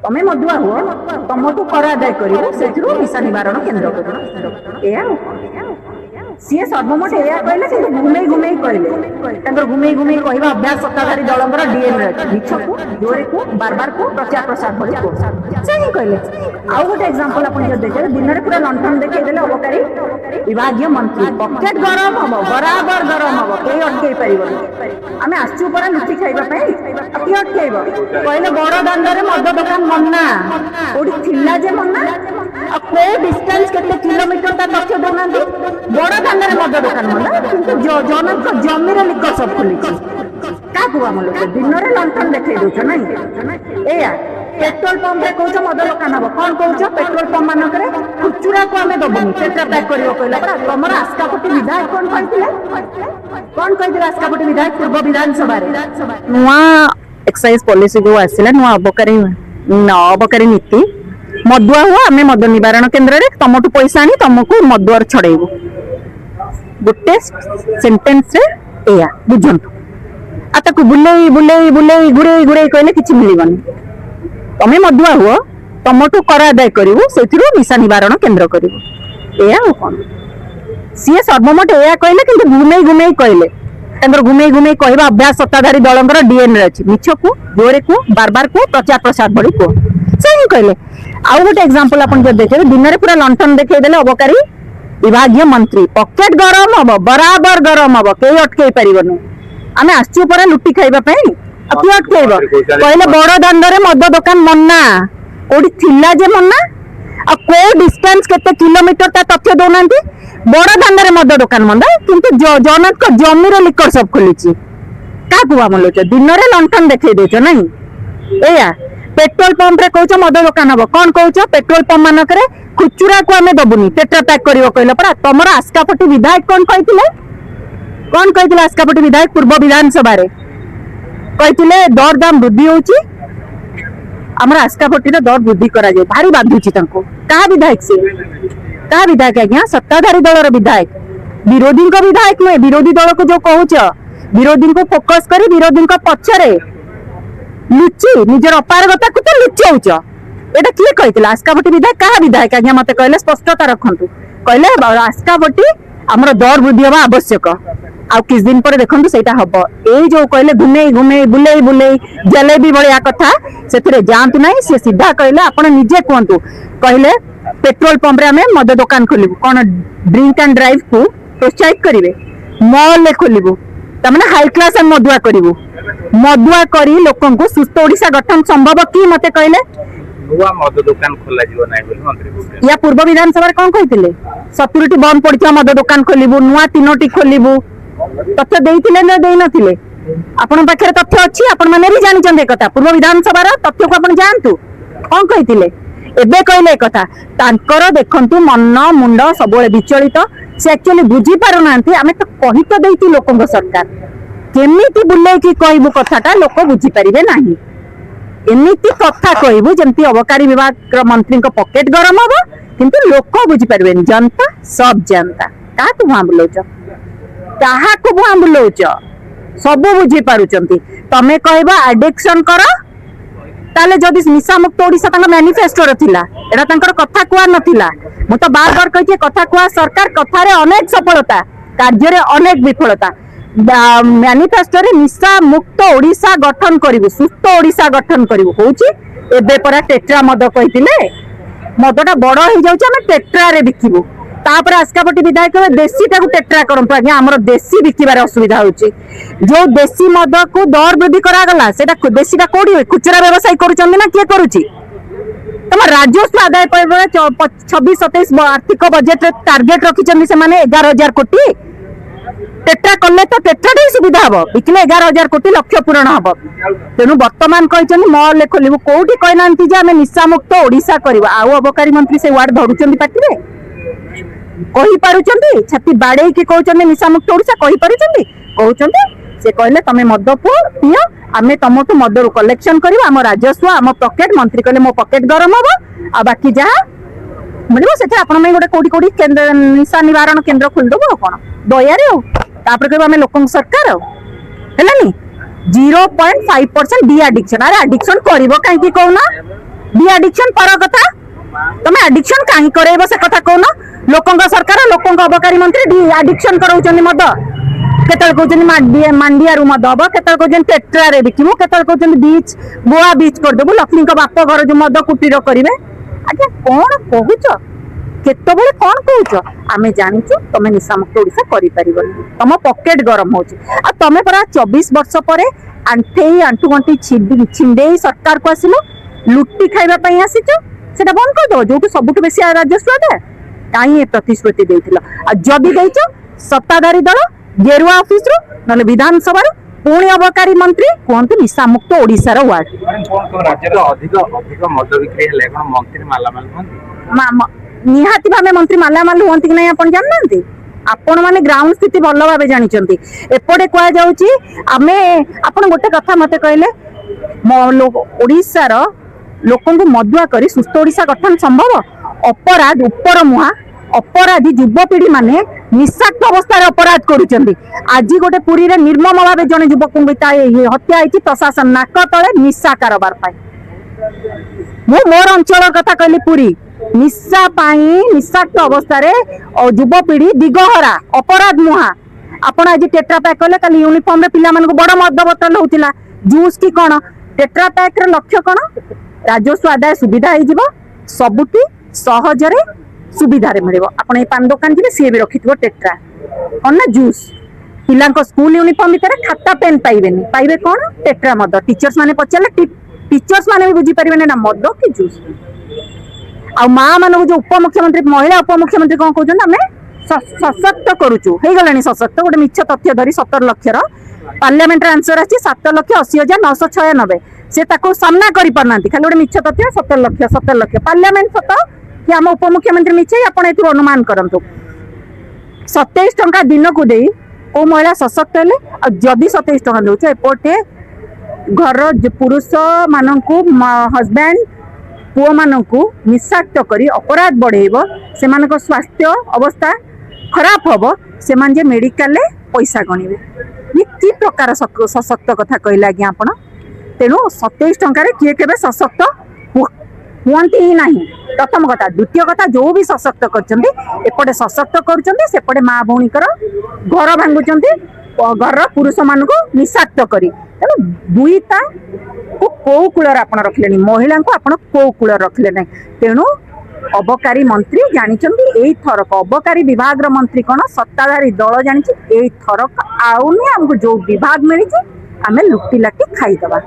तमें मधुआ हुआ तुमको कर आदाय कर निशा निवारण केन्द्र सी सर्वमोट या कहले कि घुमे घुमे कहले घुमे घुमे कह अभ्यास सत्ताधारी दलर डीएन मिछ को जोरे को बार बार को प्रचार प्रसार भली से ही कहले। आउ गोटे एग्जांपल आप देखे दिन में पूरा लंठन देखदेले अबकारी विभाग मंत्री पकेट गरम हम बराबर गरम हम कई अटकई पार आम आसचु पर लुचि खाइबापी किए अटकईब कहले बड़ दाण्ड मद दुकान मना कोठी थिला जे मना को डिस्टेंस केते किलोमीटर ता तथ्य दौना बड़ दाण्ड मद दुकान मना किंतु जनक जमीर लिकर सब खुली क्या कहू आम लोग दिन में लंठन देखई दौच ना एया पेट्रोल पंप रे कौच मद दुकान हम कौन कौच पेट्रोल पंप मानक खुचुरा को आम दबुनी पेट्रोल पैक कर कहला तुम आस्कापुटी विधायक कौन कहते आस्कापुटी विधायक पूर्व विधानसभा नुआ एक्साइज पॉलिसी जो आसला नुआ अबकारी नीति मदुआ हुआ आम मद निवारण केन्द्र रे तुमठू पैसा आनी तुमको मदुआर छड़ेबू गोटे सेंटेंस रे एया बुझंतु आताकू बुलेई बुलेई बुलेई गुड़े गुड़े कहले किछि मिलिबनी तमें मदुआ हुआ तुमठू कर आदाय करू से निशा निवारण केन्द्र करू एया कौन सी सर्वमोट या कहले कि घुमे घुमे कहले घुमे घुमे कह अभ्यास सत्ताधारी दलर डीएन मिछ को जोरे को बार बार को प्रचार प्रसार भली को से ही कहले। आउ गोटे एग्जांपल आप देखे दिन में पूरा लंठन देखदेले अबकारी विभाग मंत्री पकेट गरम हम बराबर गरम हम कई अटकई पार आम आसचु पर लुटि खाइबापी किए अटकईब कहले बड़ दाण्ड मद दुकान मना कोठी थिला जे मना को डिस्टेंस केते किलोमीटर ता तथ्य दौना बड़ दाण्ड मद दुकान मना किंतु जनक जमीर लिकर सब खुली क्या कहू आम लोग दिन में लंठन देखई दौच ना एया पेट्रोल पंप रे कौच मद दुकान हम कौन कौच पेट्रोल पंप मानक खुचुरा को आम दबुनी पेट्रोल पैक कर कहला परा तुम आस्कापुटी विधायक कौन कहते आस्कापुटी विधायक पूर्व विधानसभा कहते दर दाम वृद्धि होची आमर आस्कापुटी दर वृद्धि करा जाए भारी बाधुची क्या विधायक से क्या विधायक आज्ञा सत्ताधारी दलर विधायक विरोधी विधायक नुहे विरोधी दल को जो कहूच विरोधी को फोकस कर विरोधी पछरे लुचि निजर अपारगता को तो लुचाऊच एटा किए कहते आस्कापुटी विधायक क्या विधायक आज्ञा मत कहले स्पष्टता रखु कहले आस्कापुटी आमर दर वृद्धि हवा आवश्यक आ किस दिन पर देखो सेटा हम ये जो कहले घुमे घुमे बुले बुले जलेबी भाया कथा से जातु ना सी सीधा कहले आप निजे कहतु कहले पेट्रोल पंप रे आमे मद दुकान खोलबू कौन ड्रिंक एंड ड्राइव को प्रोत्साहित करेंगे मॉल ले खोलबू तमने हाई क्लास मदुआ करू मदुआ करी लोकन को सुस्थ ओडिशा गठन संभव कि मते कहले नुआ मद दुकान खोला जीव नै बोली मंत्री बोलते या पूर्व विधानसभा कौन कहते 70टी बंद पड़िया मद दुकान खोलबू नुआ 3टी खोलबू तथ्य देइथिले न देइ नथिले आपन पाखरे तथ्य अछि आपन माने भी जानि चंदे कथा पूर्व विधानसभा रा तथ्य को आपन जानतु कौन कहथिले एबे कहले कथा तांकर देखंतु मन मुंड सबले विचलित से एक्चुअली बुझी पारु नांती आमे तो कहि तो देइति लोकंग सरकार केमिति बुले कि कहबू कथाटा लोक बुझी परिबे नाही एमिति कथा कहबू जेंति अबकारी विभाग मंत्री को पकेट गरम हबो किंतु लोक बुझी परिबे जनता सब जनता का तू बुलोच कहा को बुलोच सब बुझी पारुचंती तमे कहबा एडिक्शन कर ताले जदि निशा मुक्त ओडिशा तांका मैनिफेस्टो रे थिला एटा तांकर कथा कुआ नथिला मु तो बार बार कहिए कथा कुआ सरकार कथा रे अनेक सफलता कार्य रे अनेक विफलता मैनिफेस्टो रे निशा मुक्त ओडिशा गठन करिवु सुस्थ ओडिशा गठन करिवु होची एबे परा टेट्रा मद कहितिले मदटा बड़ हो जाउची हम टेट्रा रे बिकिबु तापर आस्कापुटी विधायक देशी टाकू टेट्रा करंतु आज्ञा हमर देशी बिकिबार असुविधा होची जो देशी मद को दर वृद्धि करा गला सेटा देशीटा कोडी होय खुचरा व्यवसाय करूचंदी ना के करूची तम राजस्व आदाय पर 26-27 आर्थिक बजेट रे टार्गेट रखिचंदी से माने 11000 कोटी टेट्रा कले तो टेट्राटे सुविधा हबो बिकले 11000 कोटी लक्ष्य पूर्ण हबो तेनु वर्तमान कहिचंदी मॉल ले खोलिबु कोठी कहनांती जे हमें निशा मुक्त ओडिशा करबा आउ अबकारी मंत्री से वार्ड धरुचंदी पाटिरे कही पारुचंदी छाती बाड़े की कहउचंदी निशा मुक्त ओडिशा कही पारुचंदी कहउचंदी से कहले तमे मद पियो आमे तमठु मदरु कलेक्शन करिबा हम राजस्व हम पॉकेट मंत्री कहले मो पॉकेट गरम हबो आ बाकी जहा मिलिबो सेते आपण में गोटे कोडी कोडी केंद्र निशा निवारण केंद्र खोल दबो कोन दया रे तापर कहबा हमें लोकन सरकार हेलानी 0.5% डी एडिक्शन अरे एडिक्शन करिवो काहे की कहउना डि एडिक्शन पर कथा तुम एडिक्शन कहीं करेब से कथा कौन लोक सरकार लोक अबकारी मंत्री डि एडिक्शन कराउछन मद केतल कहउछन मांडिया रु मद हब केतल कहउछन टेट्रा रे बिकिमु केतल कहउछन बीच गोवा बीच कर देबु लक्ष्मी का बाप घर जो मद कुटीर करिवे आज्ञा कोन कहउछ केतबेले कोन कहउछ आमे जानिछु तमे निशामुक्त ओडिसा करि परिबनी तम पॉकेट गरम होछि आ तमे परा 24 वर्ष परे आंठेई आंठू गंटी छिंडेई सरकार को आसिलो लुट्टी खाइबा पई आसिछु सेटा बंद कर दो जो सबुठ बेसी राजस्व दे काई ए प्रतिश्रुति देथिलो आ जदी देइछो सत्ताधारी दल गेरुआ ऑफिस रो नले विधानसभा रो पुणी अबकारी मंत्री कहतु निशामुक्त ओडिसा रो वार्ड राज्य अधिक अधिक मद बिक्री हेले कोन मंत्री मालामाल होंती निहाती भावे मंत्री मालामाल होंती कि नहीं आपण जाननांती आपण माने ग्राउंड स्थिति भलो भावे जानिचंती एपटे कुआ जाउची आमे आपण गोटे कथा मते कहले ओडिसा रो लोकन को मदुआ करी सुस्थ ओडिसा गठन संभव अपराध उपर मुहा अपराधी युवपीढ़ी माने निशाक्त अवस्था अपराध करुचंदी आज गोटे पुरी रे निर्मम भावे जने युवक हत्या होती प्रशासन नाक तले निशा कारोबार पाई मोर अंचल कथा कहली पुरी निशा पाई निशाक्त अवस्था रे युवपीढ़ी दिगहरा अपराध मुहा आपण आज टेट्रा पैक कले कल यूनिफॉर्म रे पिला मानको बड़ मद बोतल होतिला जूस की कोन टेट्रा पैक रे लक्ष्य कोन राजस्व आदाय सुविधा हो जिवो सबुटी सहजरे सुविधा रे मिलिबो आपण ए पान दुकान जिवे सी भी रखिथबो टेट्रा कोन ना जूस पिलांको स्कूल यूनिफॉर्म भीतर खाता पेन पाइबेनी पाइबे कोन टेट्रा मद टीचर्स माने पचले टीचर्स माने भी बुझी परिबेनी ना मद की जूस आ मां मानको जो उपमुख्यमंत्री महिला उपमुख्यमंत्री कोन कहउछन हमें सशक्त करूछु हे गलानी सशक्त गोटे मिछ तथ्य धरी 17 लाख रो पार्लियामेंट आंसर आछि 7,80,996 से ताको सामना करि परनांती खाली गोटे मिछ तथ्य 17 लाख पार्लियामेंट सत कि आम उपमुख्यमंत्री मिछे आपण एथु अनुमान करंतु 27 टंका दिन को देई ओ महिला सशक्त हेले आ जदी 27 टंका देउछ एपोटे घर पुरुष माननकु हस्बैंड पुओ माननकु निशाक्त करी अपराध बढ़ेइबो सेमानक स्वास्थ्य अवस्था खराब हबो सेमान जे मेडिकल ले पैसा गणिबे ये की प्रकार सशक्त कथा कहला कि आपण तेनु 27 टंका रे किए केबे सशक्त हुअंती ही नहीं प्रथम कथा द्वितीय कथा जो भी सशक्त करछंती एपटे सशक्त करछंती सेपटे मां भौणीकर घर भांगुचंती घर पुरुष मान को निशाक्त करी तेणु दुईटा को को कूलर आपण रखलेनी महिला को आपण को कूलर रखले नै तेणु अबकारी मंत्री जानिचंती एई थरक अबकारी विभाग रो मंत्री कोन सत्ताधारी दल जानिछि एई थरक आउनी हमको जो विभाग मिलिछि आमे लुटी लाटी खाई दबा।